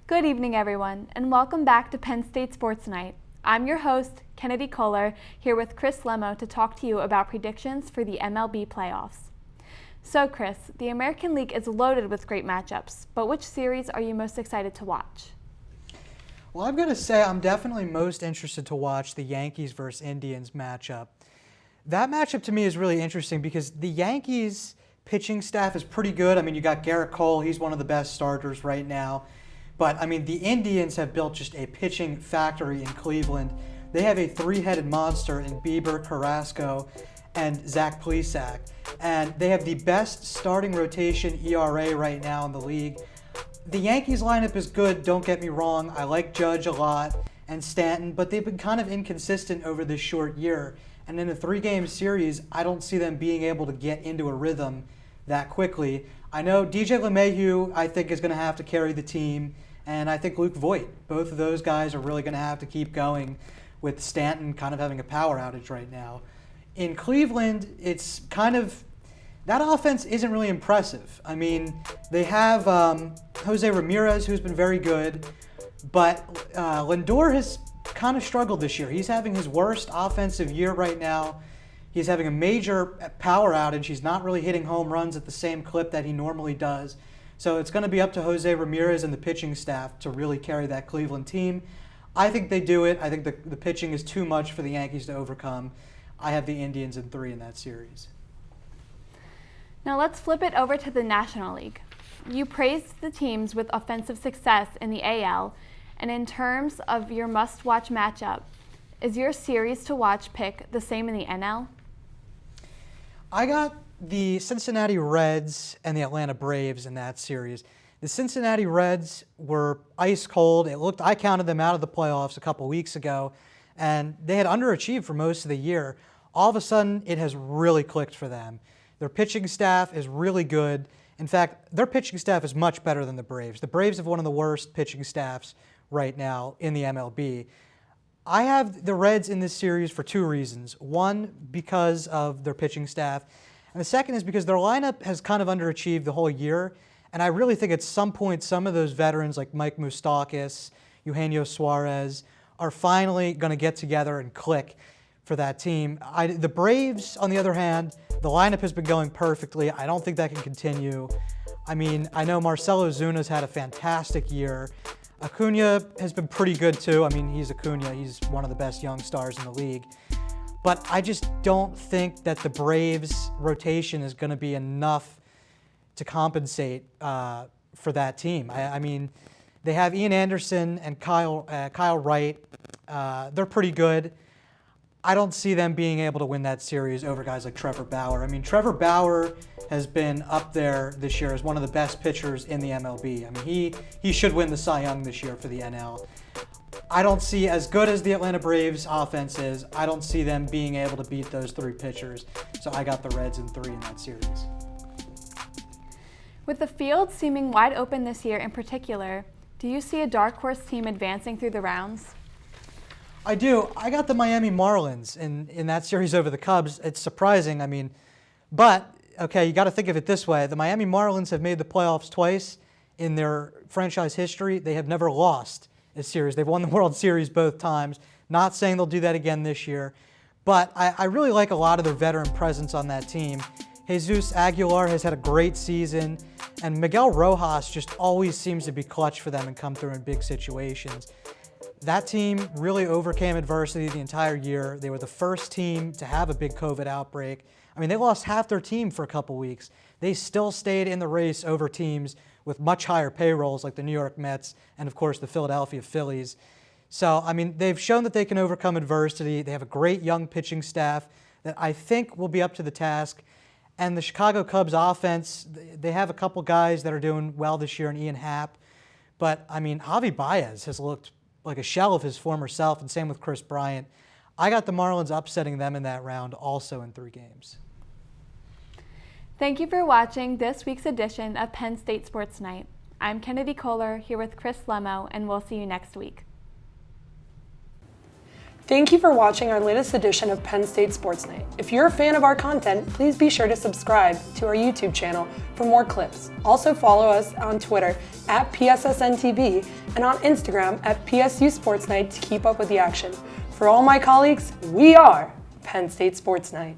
Good evening, everyone, and welcome back to Penn State Sports Night. I'm your host, Kennedy Kollar, here with Chris Lemmo to talk to you about predictions for the MLB Playoffs. So, Chris, the American League is loaded with great matchups, but which series are you most excited to watch? Well, I'm going to say I'm definitely most interested to watch the Yankees versus Indians matchup. That matchup to me is really interesting because the Yankees pitching staff is pretty good. I mean, you got Garrett Cole, he's one of the best starters right now. But, I mean, the Indians have built just a pitching factory in Cleveland. They have a three-headed monster in Bieber, Carrasco, and Zach Plesac. And they have the best starting rotation ERA right now in the league. The Yankees lineup is good, don't get me wrong. I like Judge a lot and Stanton, but they've been kind of inconsistent over this short year. And in a three-game series, I don't see them being able to get into a rhythm that quickly. I know DJ LeMahieu, I think, is going to have to carry the team, and I think Luke Voit. Both of those guys are really going to have to keep going with Stanton kind of having a power outage right now. In Cleveland, it's kind of, that offense isn't really impressive. I mean, they have Jose Ramirez, who's been very good, but Lindor has kind of struggled this year. He's having his worst offensive year right now. He's having a major power outage. He's not really hitting home runs at the same clip that he normally does. So it's going to be up to Jose Ramirez and the pitching staff to really carry that Cleveland team. I think they do it. I think the pitching is too much for the Yankees to overcome. I have the Indians in 3 in that series. Now let's flip it over to the National League. You praised the teams with offensive success in the AL, and in terms of your must-watch matchup, is your series to watch pick the same in the NL? I got the Cincinnati Reds and the Atlanta Braves in that series. The Cincinnati Reds were ice cold. I counted them out of the playoffs a couple weeks ago, and they had underachieved for most of the year. All of a sudden, it has really clicked for them. Their pitching staff is really good. In fact, their pitching staff is much better than the Braves. The Braves have one of the worst pitching staffs right now in the MLB. I have the Reds in this series for 2 reasons. One, because of their pitching staff, and the second is because their lineup has kind of underachieved the whole year, and I really think at some point some of those veterans like Mike Moustakas, Eugenio Suarez, are finally going to get together and click for that team. The Braves, on the other hand, the lineup has been going perfectly. I don't think that can continue. I mean, I know Marcell Ozuna's had a fantastic year. Acuna has been pretty good too. I mean, he's Acuna. He's one of the best young stars in the league. But I just don't think that the Braves' rotation is going to be enough to compensate for that team. I mean, they have Ian Anderson and Kyle Wright. They're pretty good. I don't see them being able to win that series over guys like Trevor Bauer. I mean, Trevor Bauer has been up there this year as one of the best pitchers in the MLB. I mean, he should win the Cy Young this year for the NL. I don't see, as good as the Atlanta Braves offense is, I don't see them being able to beat those 3 pitchers. So I got the Reds in 3 in that series. With the field seeming wide open this year in particular, do you see a dark horse team advancing through the rounds? I do. I got the Miami Marlins in that series over the Cubs. It's surprising, I mean, but, okay, you got to think of it this way. The Miami Marlins have made the playoffs twice in their franchise history. They have never lost a series. They've won the World Series both times. Not saying they'll do that again this year, but I really like a lot of their veteran presence on that team. Jesus Aguilar has had a great season, and Miguel Rojas just always seems to be clutch for them and come through in big situations. That team really overcame adversity the entire year. They were the first team to have a big COVID outbreak. I mean, they lost half their team for a couple weeks. They still stayed in the race over teams with much higher payrolls like the New York Mets and, of course, the Philadelphia Phillies. So, I mean, they've shown that they can overcome adversity. They have a great young pitching staff that I think will be up to the task. And the Chicago Cubs offense, they have a couple guys that are doing well this year in Ian Happ. But, I mean, Javi Baez has looked like a shell of his former self, and same with Chris Bryant. I got the Marlins upsetting them in that round also in 3 games. Thank you for watching this week's edition of Penn State Sports Night. I'm Kennedy Kollar here with Chris Lemmo, and we'll see you next week. Thank you for watching our latest edition of Penn State Sports Night. If you're a fan of our content, please be sure to subscribe to our YouTube channel for more clips. Also follow us on Twitter at PSSN TV and on Instagram at PSU Sports Night to keep up with the action. For all my colleagues, we are Penn State Sports Night.